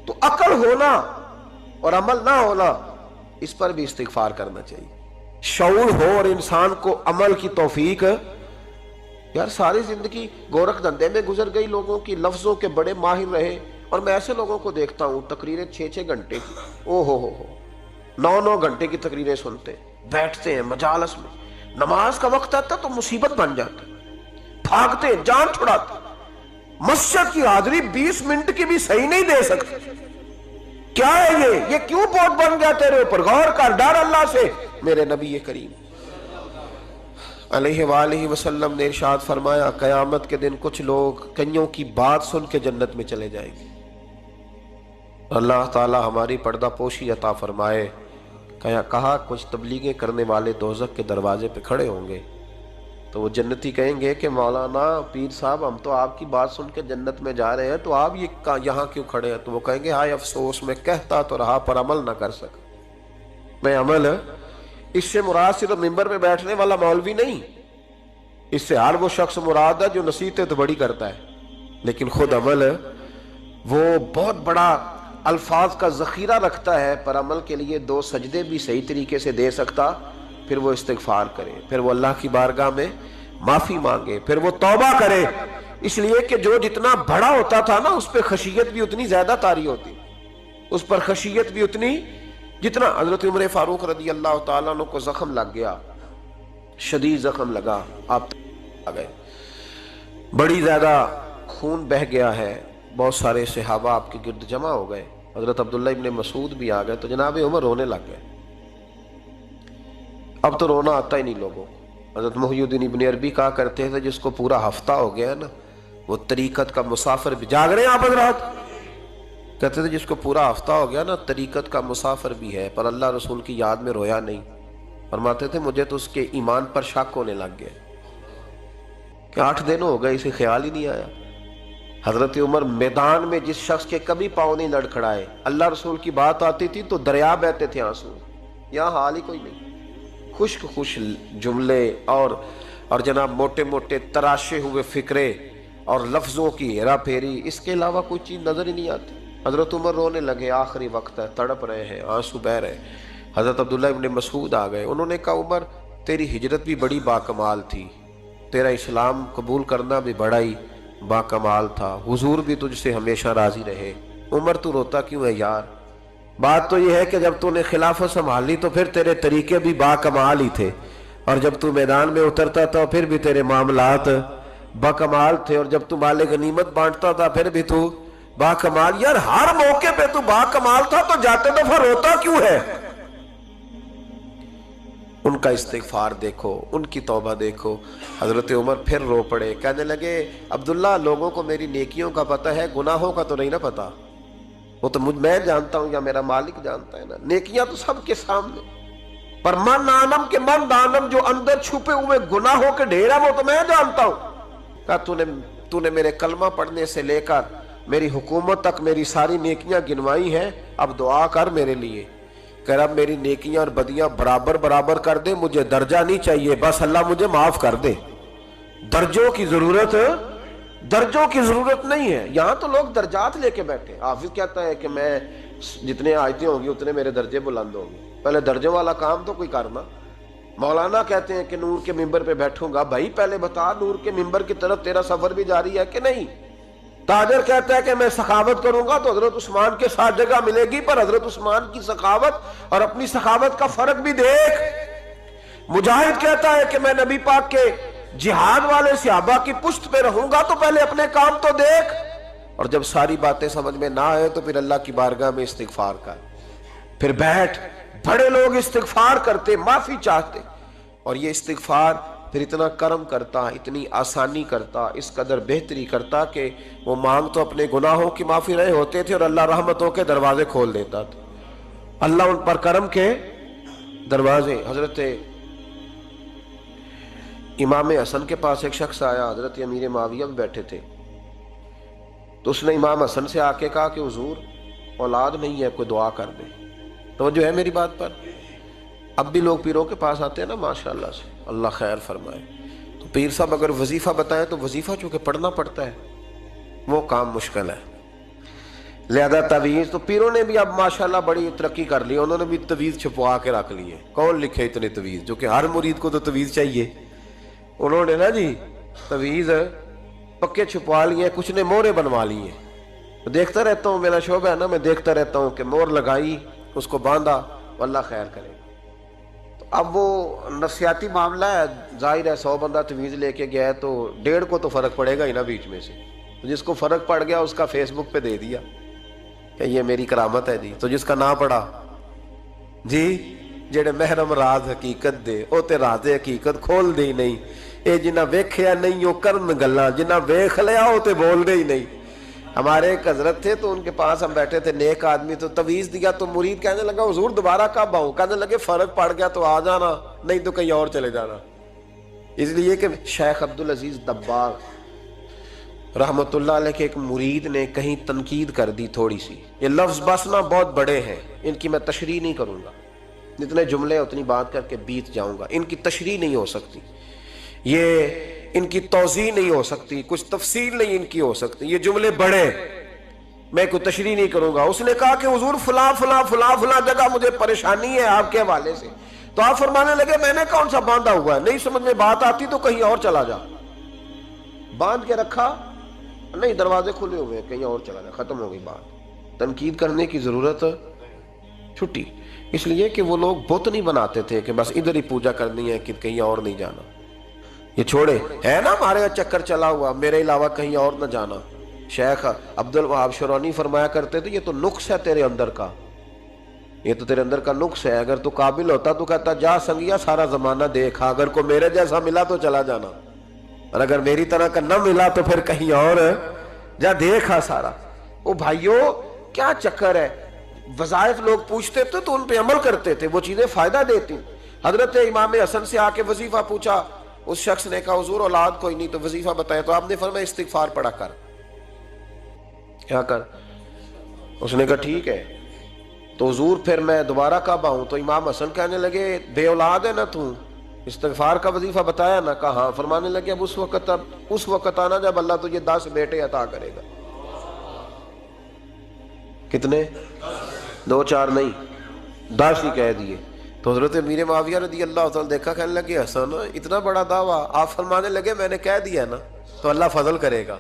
A: تو عقل ہونا اور عمل نہ ہونا، اس پر بھی استغفار کرنا چاہیے. شعور ہو اور انسان کو عمل کی توفیق. یار ساری زندگی گورکھ دھندے میں گزر گئی لوگوں کی، لفظوں کے بڑے ماہر رہے، اور میں ایسے لوگوں کو دیکھتا ہوں تقریریں 6 گھنٹے کی، او ہو 9 گھنٹے کی تقریریں سنتے بیٹھتے ہیں مجالس میں. نماز کا وقت آتا تو مصیبت بن جاتا، بھاگتے ہیں، جان چھڑاتے. مسجد کی حاضری 20 منٹ کی بھی صحیح نہیں دے سکتے. کیا ہے یہ کیوں بہت بن گیا تیرے اوپر؟ غور کر، ڈر اللہ سے. میرے نبی کریم علیہ وآلہ وسلم نے ارشاد فرمایا قیامت کے دن کچھ لوگ کئیوں کی بات سن کے جنت میں چلے جائیں گے. اللہ تعالی ہماری پردہ پوشی عطا فرمائے. کہا کچھ تبلیغیں کرنے والے دوزخ کے دروازے پہ کھڑے ہوں گے تو وہ جنتی کہیں گے کہ مولانا پیر صاحب ہم تو آپ کی بات سن کے جنت میں جا رہے ہیں، تو آپ یہاں کیوں کھڑے ہیں؟ تو وہ کہیں گے ہائے افسوس، میں کہتا تو رہا پر عمل نہ کر سکا. میں عمل، اس سے مراد صرف ممبر پہ بیٹھنے والا مولوی نہیں، اس سے ہر وہ شخص مراد ہے جو نصیحتیں تو بڑی کرتا ہے لیکن خود عمل وہ بہت بڑا الفاظ کا ذخیرہ رکھتا ہے، پر عمل کے لیے 2 سجدے بھی صحیح طریقے سے دے سکتا. پھر وہ استغفار کرے، پھر وہ اللہ کی بارگاہ میں معافی مانگے، پھر وہ توبہ کرے. اس لیے کہ جو جتنا بڑا ہوتا تھا نا اس پہ خشیت بھی اتنی زیادہ طاری ہوتی، اس پر خشیت بھی اتنی جتنا. حضرت عمر فاروق رضی اللہ تعالیٰ عنہ کو زخم لگ گیا، شدید زخم لگا، آپ آ گئے، بڑی زیادہ خون بہ گیا ہے، بہت سارے صحابہ آپ کے گرد جمع ہو گئے، حضرت عبداللہ ابن مسعود بھی آ گئے، تو جناب عمر رونے لگ گئے۔ اب تو رونا آتا ہی نہیں لوگوں کو۔ حضرت محی الدین ابن عربی کہا کرتے تھے جس کو پورا ہفتہ ہو گیا نا وہ طریقت کا مسافر بھی، جاگ رہے ہیں آپ حضرات؟ کہتے تھے جس کو پورا ہفتہ ہو گیا نا طریقت کا مسافر بھی ہے، پر اللہ رسول کی یاد میں رویا نہیں۔ فرماتے تھے مجھے تو اس کے ایمان پر شک ہونے لگ گیا کہ 8 دن ہو گئے اسے خیال ہی نہیں آیا۔ حضرت عمر میدان میں جس شخص کے کبھی پاؤں نہیں لڑکھڑائے، اللہ رسول کی بات آتی تھی تو دریا بہتے تھے آنسو، یہاں حال ہی کوئی نہیں۔ خشک جملے اور جناب موٹے موٹے تراشے ہوئے فکرے اور لفظوں کی ہیرا پھیری، اس کے علاوہ کوئی چیز نظر ہی نہیں آتی۔ حضرت عمر رونے لگے، آخری وقت ہے، تڑپ رہے ہیں، آنسو بہہ رہے ہیں۔ حضرت عبداللہ ابن مسعود آ گئے، انہوں نے کہا عمر تیری ہجرت بھی بڑی باکمال تھی، تیرا اسلام قبول کرنا بھی بڑا ہی باکمال تھا، حضور بھی تجھ سے ہمیشہ راضی رہے۔ عمر تو روتا کیوں ہے یار؟ بات تو یہ ہے کہ جب تو نے خلافت سنبھالی تو پھر تیرے طریقے بھی باکمال ہی تھے، اور جب تو میدان میں اترتا تھا پھر بھی تیرے معاملات باکمال تھے، اور جب تو مال غنیمت بانٹتا تھا پھر بھی تو باکمال۔ یار ہر موقع پہ تو باکمال تھا تو جاتے دفعہ روتا کیوں ہے؟ ان کا استغفار دیکھو، ان کی توبہ دیکھو۔ حضرت عمر پھر رو پڑے، کہنے لگے عبداللہ لوگوں کو میری نیکیوں کا پتہ ہے، گناہوں کا تو نہیں نا پتہ، وہ تو میں جانتا ہوں یا میرا مالک جانتا ہے نا، نیکیاں تو سب کے سامنے، پر من آنم کے من دانم جو اندر چھپے ہوئے گناہوں کے ڈھیر ہے وہ تو میں جانتا ہوں۔ کہا تو نے میرے کلمہ پڑھنے سے لے کر میری حکومت تک میری ساری نیکیاں گنوائی ہیں، اب دعا کر میرے لیے۔ کہہ رہا میری نیکیاں اور بدیاں برابر برابر کر دے، مجھے درجہ نہیں چاہیے، بس اللہ مجھے معاف کر دے۔ درجوں کی ضرورت نہیں ہے، یہاں تو لوگ درجات لے کے بیٹھے۔ حافظ کہتا ہے کہ میں جتنے آیتیں ہوں گی اتنے میرے درجے بلند ہوں گے، پہلے درجوں والا کام تو کوئی کرنا۔ مولانا کہتے ہیں کہ نور کے ممبر پہ بیٹھوں گا، بھائی پہلے بتا نور کے ممبر کی طرف تیرا سفر بھی جاری ہے کہ نہیں؟ تاجر کہتا ہے کہ میں سخاوت کروں گا تو حضرت عثمان کے ساتھ جگہ ملے گی، پر حضرت عثمان کی سخاوت اور اپنی سخاوت کا فرق بھی دیکھ۔ مجاہد کہتا ہے کہ میں نبی پاک کے جہاد والے صحابہ کی پشت پہ رہوں گا تو پہلے اپنے کام تو دیکھ، اور جب ساری باتیں سمجھ میں نہ آئے تو پھر اللہ کی بارگاہ میں استغفار کر، پھر بیٹھ۔ بڑے لوگ استغفار کرتے، معافی چاہتے، اور یہ استغفار پھر اتنا کرم کرتا، اتنی آسانی کرتا، اس قدر بہتری کرتا کہ وہ مانگ تو اپنے گناہوں کی معافی رہے ہوتے تھے اور اللہ رحمتوں کے دروازے کھول دیتا تھا، اللہ ان پر کرم کے دروازے۔ حضرت امام حسن کے پاس ایک شخص آیا، حضرت امیر معاویہ بھی بیٹھے تھے، تو اس نے امام حسن سے آ کے کہا کہ حضور اولاد نہیں ہے، کوئی دعا کر دے۔ توجہ ہے میری بات پر؟ اب بھی لوگ پیروں کے پاس آتے ہیں نا ماشاءاللہ سے، اللہ خیر فرمائے، تو پیر صاحب اگر وظیفہ بتائیں تو وظیفہ چونکہ پڑھنا پڑتا ہے وہ کام مشکل ہے، لہذا تعویذ تو پیروں نے بھی اب ماشاءاللہ بڑی ترقی کر لی، انہوں نے بھی تعویذ چھپوا کے رکھ لیے۔ کون لکھے اتنے تعویذ، جو کہ ہر مرید کو تو تعویذ چاہیے، انہوں نے نا جی تعویذ پکے چھپوا لیے، کچھ نے مہریں بنوا لی ہیں۔ دیکھتا رہتا ہوں، میرا شعبہ ہے نا، میں دیکھتا رہتا ہوں کہ مہر لگائی، اس کو باندھا، اللہ خیر کرے۔ اب وہ نفسیاتی معاملہ ہے، ظاہر ہے 100 بندہ تعویذ لے کے گیا ہے تو 1.5 کو تو فرق پڑے گا ہی نا بیچ میں سے، تو جس کو فرق پڑ گیا اس کا فیس بک پہ دے دیا کہ یہ میری کرامت ہے جی، تو جس کا نہ پڑا جی جڑے محرم راز حقیقت دے او تے راز حقیقت کھول دے ہی نہیں، اے جنہ ویکھیا نہیں او کرن گلاں، جنہ ویکھ لیا او تے بول دے ہی نہیں۔ ہمارے ایک حضرت تھے تو ان کے پاس ہم بیٹھے تھے، نیک آدمی، تو تعویذ دیا تو مرید کہنے لگا حضور دوبارہ کب آؤں؟ کہنے لگے فرق پڑ گیا تو آ جانا، نہیں تو کہیں اور چلے جانا۔ اس لیے کہ شیخ عبدالعزیز دباغ رحمت اللہ علیہ کے ایک مرید نے کہیں تنقید کر دی تھوڑی سی، یہ لفظ بس نا بہت بڑے ہیں، ان کی میں تشریح نہیں کروں گا، جتنے جملے اتنی بات کر کے بیت جاؤں گا، ان کی تشریح نہیں ہو سکتی، یہ ان کی توضیح نہیں ہو سکتی، کچھ تفصیل نہیں ان کی ہو سکتی، یہ جملے بڑے، میں کوئی تشریح نہیں کروں گا۔ اس نے کہا کہ حضور فلاں فلاں فلاں فلاں جگہ مجھے پریشانی ہے آپ کے حوالے سے، تو آپ فرمانے لگے میں نے کون سا باندھا ہوا ہے، نہیں سمجھ میں بات آتی تو کہیں اور چلا جا، باندھ کے رکھا، نہیں دروازے کھلے ہوئے کہیں اور چلا جا، ختم ہو گئی بات، تنقید کرنے کی ضرورت چھٹی۔ اس لیے کہ وہ لوگ بت نہیں بناتے تھے کہ بس ادھر ہی پوجا کرنی ہے کہ کہیں اور نہیں جانا، یہ چھوڑے ہے نا ہمارے چکر چلا ہوا، میرے علاوہ کہیں اور نہ جانا، شیخ عبد الوہاب شرونی فرمایا کرتے تھے یہ تو نقص ہے تیرے اندر کا، یہ تو تیرے اندر کا نقص ہے، اگر تو قابل ہوتا تو کہتا جا سنگیا سارا زمانہ دیکھا، اگر کوئی میرے جیسا ملا تو چلا جانا، اور اگر میری طرح کا نہ ملا تو پھر کہیں اور جا دیکھا سارا۔ او بھائیو کیا چکر ہے، وظائف لوگ پوچھتے تھے تو ان پہ عمل کرتے تھے، وہ چیزیں فائدہ دیتی۔ حضرت امام حسن سے آ کے وظیفہ پوچھا، اس شخص نے کہا حضور اولاد کوئی نہیں تو وظیفہ بتائیں، تو آپ نے فرمایا استغفار پڑھا کر۔ کیا کر؟ اس نے کہا ٹھیک ہے۔ تو حضور پھر میں دوبارہ کب آؤں؟ تو امام حسن کہنے لگے بے اولاد ہے نا تو، استغفار کا وظیفہ بتایا نا؟ کہا ہاں۔ فرمانے لگے اب اس وقت آنا جب اللہ تجھے 10 بیٹے عطا کرے گا۔ کتنے؟ 2 4 نہیں، 10 ہی کہہ دیے۔ تو حضرت امیر معاویہ رضی اللہ تعالیٰ دیکھا، کہنے لگے حسن اتنا بڑا دعویٰ؟ آپ فرمانے لگے میں نے کہہ دیا نا تو اللہ فضل کرے گا۔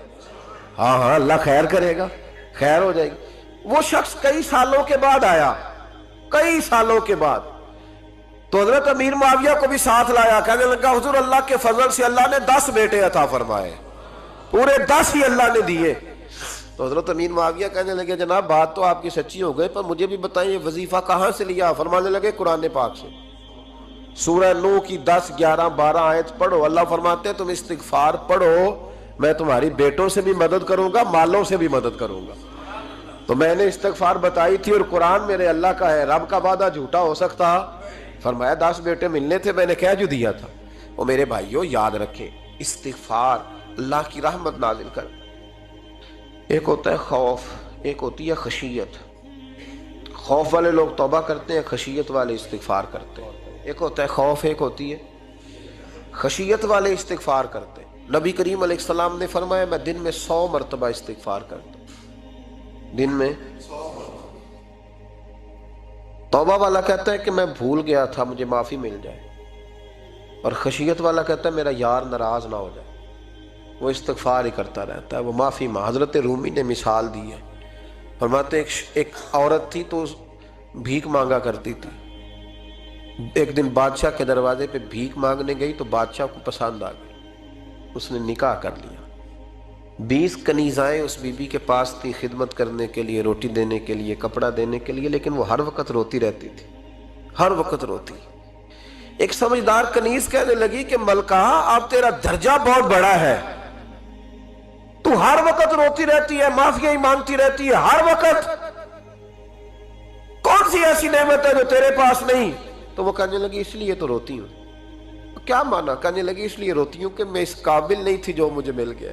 A: ہاں ہاں اللہ خیر کرے گا، خیر ہو جائے گی۔ وہ شخص کئی سالوں کے بعد آیا، کئی سالوں کے بعد، تو حضرت امیر معاویہ کو بھی ساتھ لایا، کہنے لگا حضور اللہ کے فضل سے اللہ نے 10 بیٹے عطا فرمائے، پورے 10 ہی اللہ نے دیے۔ تو حضرت امیر معاویہ کہنے لگے جناب بات تو آپ کی سچی ہو گئی، پر مجھے بھی بتائیں یہ وظیفہ کہاں سے لیا؟ فرمانے لگے قرآن پاک سے، سورہ نوح کی 10 11 12 آیت پڑھو۔ اللہ فرماتے ہیں تم استغفار پڑھو، میں تمہاری بیٹوں سے بھی مدد کروں گا، مالوں سے بھی مدد کروں گا۔ تو میں نے استغفار بتائی تھی اور قرآن میرے اللہ کا ہے، رب کا وعدہ جھوٹا ہو سکتا؟ فرمایا 10 بیٹے ملنے تھے، میں نے کہہ جو دیا تھا۔ وہ میرے بھائیوں یاد رکھیں، استغفار اللہ کی رحمت نازل کر۔ ایک ہوتا ہے خوف، ایک ہوتی ہے خشیت۔ خوف والے لوگ توبہ کرتے ہیں، خشیت والے استغفار کرتے ہیں۔ ایک ہوتا ہے خوف، ایک ہوتی ہے خشیت والے استغفار کرتے ہیں۔ نبی کریم علیہ السلام نے فرمایا میں دن میں 100 مرتبہ استغفار کرتا ہوں، دن میں۔ توبہ والا کہتا ہے کہ میں بھول گیا تھا مجھے معافی مل جائے، اور خشیت والا کہتا ہے میرا یار ناراض نہ ہو جائے، وہ استغفار ہی کرتا رہتا ہے، وہ معافی حضرت رومی نے مثال دی ہے، فرماتے ایک عورت تھی تو بھیک مانگا کرتی تھی، ایک دن بادشاہ کے دروازے پہ بھیک مانگنے گئی تو بادشاہ کو پسند آ گئی، اس نے نکاح کر لیا۔ 20 کنیزائیں اس بی بی کے پاس تھی خدمت کرنے کے لیے، روٹی دینے کے لیے، کپڑا دینے کے لیے، لیکن وہ ہر وقت روتی رہتی تھی، ہر وقت روتی۔ ایک سمجھدار کنیز کہنے لگی کہ ملکہ اب تیرا درجہ بہت بڑا ہے، تو ہر وقت روتی رہتی ہے، معافیاں ہی مانگتی رہتی ہے ہر وقت، کون سی ایسی نعمت ہے جو تیرے پاس نہیں؟ تو وہ کہنے لگی اس لیے تو روتی ہوں۔ کیا مانا؟ کہنے لگی اس لیے روتی ہوں کہ میں اس قابل نہیں تھی جو مجھے مل گیا،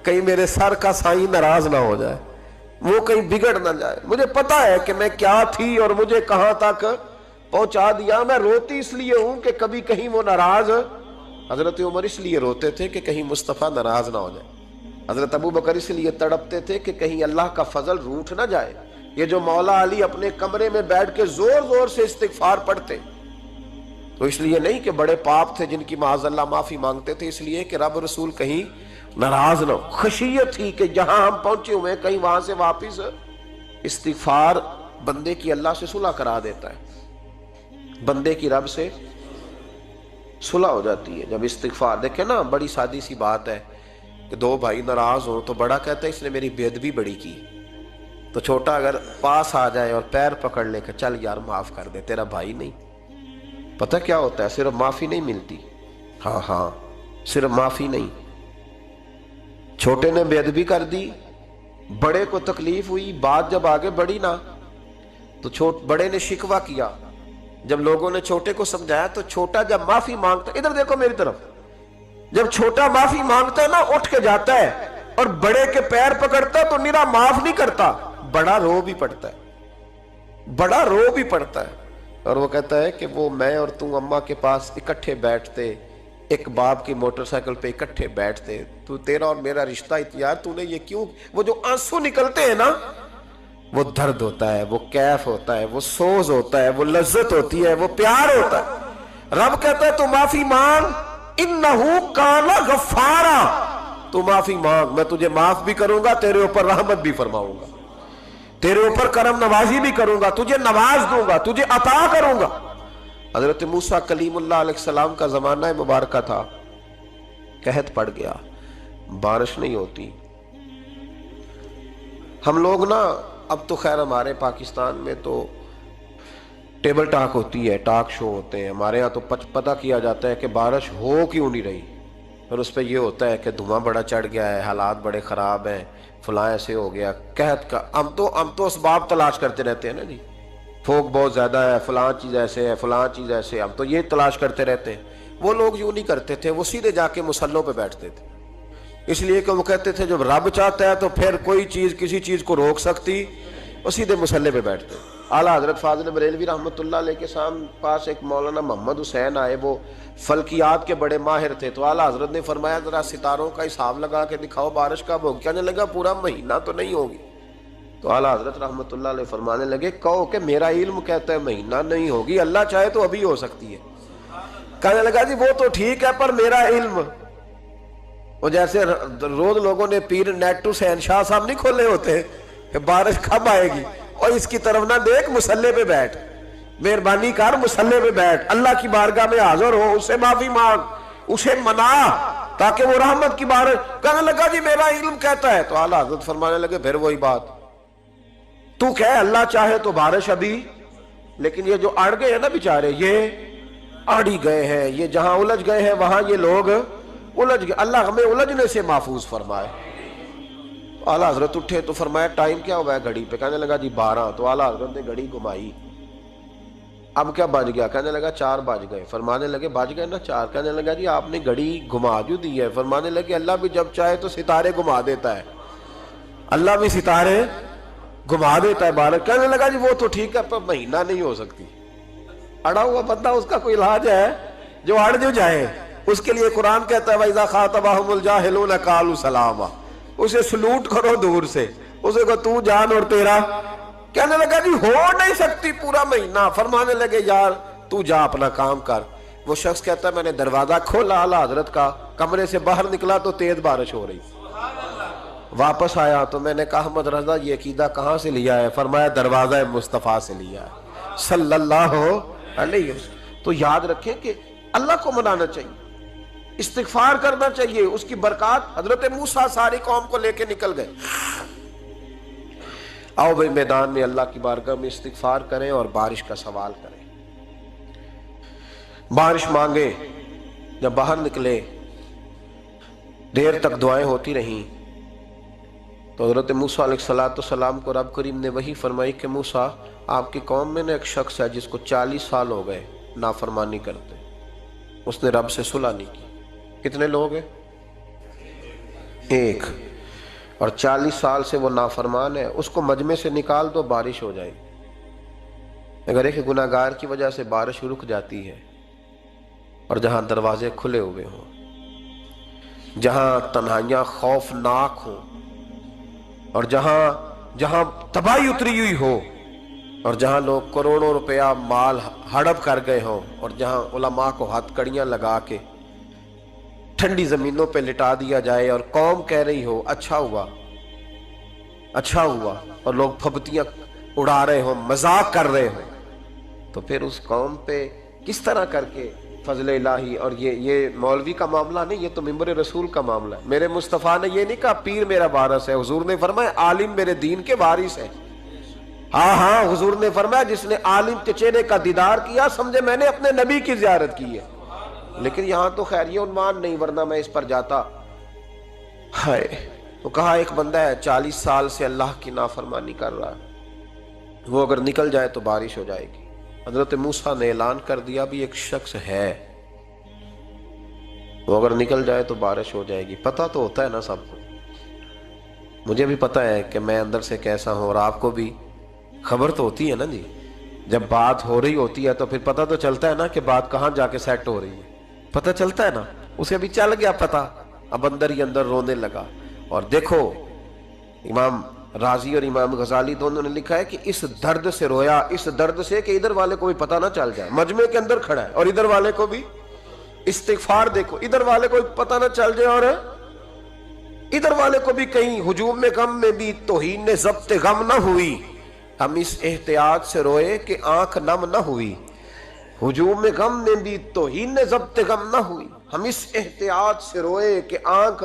A: کہیں میرے سر کا سائیں ناراض نہ ہو جائے، وہ کہیں بگڑ نہ جائے، مجھے پتا ہے کہ میں کیا تھی اور مجھے کہاں تک پہنچا دیا، میں روتی اس لیے ہوں کہ کبھی کہیں وہ ناراض۔ حضرت عمر اس لیے روتے تھے کہ کہیں مصطفیٰ ناراض نہ ہو جائے، حضرت ابو بکر اس لیے تڑپتے تھے کہ کہیں اللہ کا فضل روٹھ نہ جائے۔ یہ جو مولا علی اپنے کمرے میں بیٹھ کے زور زور سے استغفار پڑھتے تو اس لیے نہیں کہ بڑے پاپ تھے جن کی معاذ اللہ معافی مانگتے تھے، اس لیے کہ رب رسول کہیں ناراض نہ ہو۔ خشیت تھی کہ جہاں ہم پہنچے ہوئے کہیں وہاں سے واپس۔ استغفار بندے کی اللہ سے صلح کرا دیتا ہے، بندے کی رب سے صلح ہو جاتی ہے جب استغفار۔ دیکھیں نا بڑی سادی سی بات ہے کہ 2 بھائی ناراض ہوں تو بڑا کہتا ہے اس نے میری بے ادبی بڑی کی، تو چھوٹا اگر پاس آ جائے اور پیر پکڑ لے کہ چل یار معاف کر دے، تیرا بھائی نہیں۔ پتہ کیا ہوتا ہے؟ صرف معافی نہیں ملتی، ہاں صرف معافی نہیں، چھوٹے نے بے ادبی کر دی، بڑے کو تکلیف ہوئی، بات جب آگے بڑھی نا تو بڑے نے شکوہ کیا، جب لوگوں نے چھوٹے کو سمجھایا تو چھوٹا جب معافی مانگتا، ادھر دیکھو میری طرف، جب چھوٹا معافی مانگتا ہے نا اٹھ کے جاتا ہے اور بڑے کے پیر پکڑتا ہے تو نرا معاف نہیں کرتا، بڑا رو بھی پڑتا ہے، بڑا رو بھی پڑتا ہے، اور وہ کہتا ہے کہ وہ میں اور تم اماں کے پاس اکٹھے بیٹھتے، ایک باپ کی موٹر سائیکل پہ اکٹھے بیٹھتے، تو تیرا اور میرا رشتہ یار تو نے یہ کیوں؟ وہ جو آنسو نکلتے ہیں نا وہ درد ہوتا ہے، وہ کیف ہوتا ہے، وہ سوز ہوتا ہے، وہ لذت ہوتی ہے، وہ پیار ہوتا ہے۔ رب کہتا ہے تو معافی مانگ، انہو کان غفارا، تو معافی مانگ، میں تجھے معاف بھی کروں گا، تیرے اوپر رحمت بھی فرماؤں گا، تیرے اوپر کرم نوازی بھی کروں گا، تجھے نواز دوں گا، تجھے عطا کروں گا۔ حضرت موسیٰ کلیم اللہ علیہ السلام کا زمانہ مبارکہ تھا، قحط پڑ گیا، بارش نہیں ہوتی، ہم لوگ نا اب تو خیر ہمارے پاکستان میں تو ٹیبل ٹاک ہوتی ہے، ٹاک شو ہوتے ہیں، ہمارے ہاں تو پتہ کیا جاتا ہے کہ بارش ہو کیوں نہیں رہی، پھر اس پہ یہ ہوتا ہے کہ دھواں بڑا چڑھ گیا ہے، حالات بڑے خراب ہیں، فلاں ایسے ہو گیا، قحط کا ہم تو اسباب تلاش کرتے رہتے ہیں نا جی، پھوک بہت زیادہ ہے، فلاں چیز ایسے ہے، فلاں چیز ایسے ہے، ہم تو یہ تلاش کرتے رہتے ہیں۔ وہ لوگ یوں نہیں کرتے تھے، وہ سیدھے جا کے مصلوں پہ بیٹھتے تھے، اس لیے کہ وہ کہتے تھے جب رب چاہتا ہے تو پھر کوئی چیز کسی چیز کو روک سکتی، وہ سیدھے مصلے پہ بیٹھتے۔ اعلیٰ حضرت فاضل بریلوی رحمۃ اللہ علیہ کے پاس ایک مولانا محمد حسین آئے، وہ فلکیات کے بڑے ماہر تھے، تو اعلیٰ حضرت نے فرمایا ذرا ستاروں کا حساب لگا کے دکھاؤ بارش کب ہوگی؟ کہنے لگا پورا مہینہ تو نہیں ہوگی۔ تو اعلیٰ حضرت رحمۃ اللہ علیہ فرمانے لگے کہو کہ میرا علم کہتا ہے مہینہ نہیں ہوگی، اللہ چاہے تو ابھی ہو سکتی ہے۔ کہنے لگا جی وہ تو ٹھیک ہے پر میرا علم، وہ جیسے روز لوگوں نے پیر نیٹو شہنشاہ صاحب نہیں کھولے ہوتے کہ بارش کب آئے گی، اور اس کی طرف نہ دیکھ، مصلے پہ بیٹھ، مہربانی کر مصلے پہ بیٹھ، اللہ کی بارگاہ میں حاضر ہو، اس سے معافی مانگ، اسے منا تاکہ وہ رحمت کی بارش۔ کہنے لگا جی میرا علم کہتا ہے، تو اعلیٰ حضرت فرمانے لگے پھر وہی بات، تو کہ اللہ چاہے تو بارش ابھی، لیکن یہ جو اڑ گئے ہیں نا بیچارے، یہ اڑ ہی گئے ہیں، یہ جہاں الجھ گئے ہیں وہاں یہ لوگ الجھ گئے، اللہ ہمیں الجھنے سے محفوظ فرمائے۔ اعلیٰ حضرت اٹھے تو فرمایا ٹائم کیا ہوا ہے گھڑی پہ؟ کہنے لگا جی 12۔ تو اعلیٰ حضرت نے گھڑی گھمائی، اب کیا بج گیا؟ کہنے لگا 4 بج گئے۔ فرمانے لگے بج گئے نا 4؟ کہنے لگا جی آپ نے گھڑی گھما جو دی ہے۔ فرمانے لگے اللہ بھی جب چاہے تو ستارے گھما دیتا ہے، اللہ بھی ستارے گھما دیتا ہے بارش۔ کہنے لگا جی وہ تو ٹھیک ہے پر مہینہ نہیں ہو سکتی۔ اڑا ہوا بندہ، اس کا کوئی علاج ہے؟ جو اڑ جو جائے اس کے لیے قرآن کہتا ہے وَإِذَا خَاطَبَهُمُ الْجَاهِلُونَ قَالُوا سَلَامًا، اسے سلوٹ کرو دور سے، اسے کو تو جان اور تیرا۔ کہنے لگا جی ہو نہیں سکتی پورا مہینہ۔ فرمانے لگے یار تو جا اپنا کام کر۔ وہ شخص کہتا ہے میں نے دروازہ کھولا اعلیٰ حضرت کا، کمرے سے باہر نکلا تو تیز بارش ہو رہی، واپس آیا تو میں نے کہا احمد رضا یہ عقیدہ کہاں سے لیا ہے؟ فرمایا دروازہ مصطفیٰ سے لیا ہے صلی اللہ علیہ وسلم۔ تو یاد رکھیں کہ اللہ کو منانا چاہیے، استغفار کرنا چاہیے، اس کی برکات۔ حضرت موسیٰ ساری قوم کو لے کے نکل گئے۔ آؤ بھائی میدان میں اللہ کی بارگاہ میں استغفار کریں اور بارش کا سوال کریں، بارش مانگے۔ جب باہر نکلے دیر تک دعائیں ہوتی رہیں تو حضرت موسیٰ علیہ السلام کو رب کریم نے وحی فرمائی کہ موسیٰ آپ کی قوم میں نے ایک شخص ہے جس کو 40 سال ہو گئے نافرمانی کرتے، اس نے رب سے صلح نہیں کی۔ کتنے لوگ ہیں؟ ایک، اور 40 سال سے وہ نافرمان ہے، اس کو مجمع سے نکال دو بارش ہو جائے گی۔ اگر ایک گناہگار کی وجہ سے بارش رک جاتی ہے، اور جہاں دروازے کھلے ہوئے ہوں، جہاں تنہائیاں خوفناک ہوں، اور جہاں تباہی اتری ہوئی ہو، اور جہاں لوگ کروڑوں روپیہ مال ہڑپ کر گئے ہوں، اور جہاں علماء کو ہتھ کڑیاں لگا کے ٹھنڈی زمینوں پہ لٹا دیا جائے اور قوم کہہ رہی ہو اچھا ہوا اچھا ہوا، اور لوگ پھبتیاں اڑا رہے ہوں، مذاق کر رہے ہوں، تو پھر اس قوم پہ کس طرح کر کے فضل الہی۔ اور یہ مولوی کا معاملہ نہیں، یہ تو ممبر رسول کا معاملہ ہے۔ میرے مصطفیٰ نے یہ نہیں کہا پیر میرا وارث ہے، حضور نے فرمایا عالم میرے دین کے وارث ہے۔ ہاں حضور نے فرمایا جس نے عالم کے چہرے کا دیدار کیا سمجھے میں نے اپنے نبی کی زیارت کی ہے۔ لیکن یہاں تو خیر یہ عنوان نہیں، ورنہ میں اس پر جاتا۔ ہائے، تو کہا ایک بندہ ہے 40 سال سے اللہ کی نافرمانی کر رہا ہے، وہ اگر نکل جائے تو بارش ہو جائے گی۔ حضرت موسیٰ نے اعلان کر دیا بھی ایک شخص ہے، وہ اگر نکل جائے تو بارش ہو جائے گی۔ پتہ تو ہوتا ہے نا سب کو، مجھے بھی پتہ ہے کہ میں اندر سے کیسا ہوں، اور آپ کو بھی خبر تو ہوتی ہے نا جی۔ جب بات ہو رہی ہوتی ہے تو پھر پتہ تو چلتا ہے نا کہ بات کہاں جا کے سیٹ ہو رہی ہے، پتہ چلتا ہے نا۔ اسے بھی چل گیا پتہ، اب اندر ہی اندر رونے لگا۔ اور دیکھو امام رازی اور امام غزالی دونوں نے لکھا ہے کہ اس درد سے رویا، اس درد سے کہ ادھر والے کو بھی پتہ نہ چل جائے، مجمع کے اندر کھڑا ہے اور ادھر والے کو بھی استغفار، دیکھو ادھر والے کو پتہ نہ چل جائے اور ادھر والے کو بھی کہیں ہجوم میں غم میں بھی توہین نے ضبط غم نہ ہوئی۔ ہم اس احتیاط سے روئے کہ آنکھ نم نہ ہوئی، ہجوم میں غم میں بھی توہین نے ضبط غم نہ ہوئی۔ ہم اس احتیاط سے روئے کہ آنکھ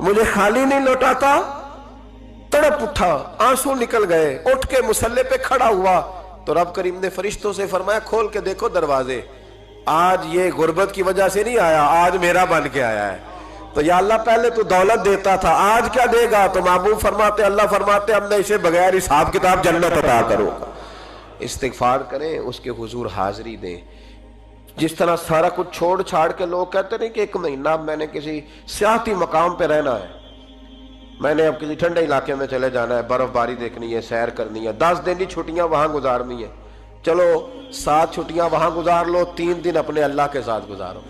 A: مجھے خالی نہیں لوٹاتا، تڑپ اٹھا، آنسو نکل گئے، اٹھ کے مصلے پہ کھڑا ہوا تو رب کریم نے فرشتوں سے فرمایا کھول کے دیکھو دروازے، آج یہ غربت کی وجہ سے نہیں آیا، آج میرا بن کے آیا ہے۔ تو یا اللہ پہلے تو دولت دیتا تھا، آج کیا دے گا؟ تو محبوب فرماتے، اللہ فرماتے ہم نے اسے بغیر حساب کتاب جنت عطا کرو۔ استغفار کریں، اس کے حضور حاضری دیں۔ جس طرح سارا کچھ چھوڑ چھاڑ کے لوگ کہتے نہیں کہ ایک مہینہ میں نے کسی سیاحتی مقام پہ رہنا ہے، میں نے اب کسی ٹھنڈے علاقے میں چلے جانا ہے، برف باری دیکھنی ہے، سیر کرنی ہے، 10 دن کی چھٹیاں وہاں گزارنی ہے، چلو 7 چھٹیاں وہاں گزار لو، 3 دن اپنے اللہ کے ساتھ گزارو،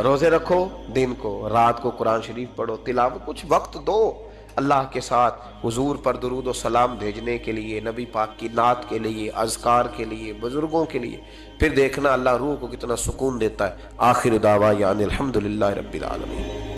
A: روزے رکھو، دن کو رات کو قرآن شریف پڑھو، تلاوت، کچھ وقت دو اللہ کے ساتھ حضور پر درود و سلام بھیجنے کے لیے، نبی پاک کی نعت کے لیے، اذکار کے لیے، بزرگوں کے لیے، پھر دیکھنا اللہ روح کو کتنا سکون دیتا ہے۔ آخر دعوانا الحمدللہ رب العالمین۔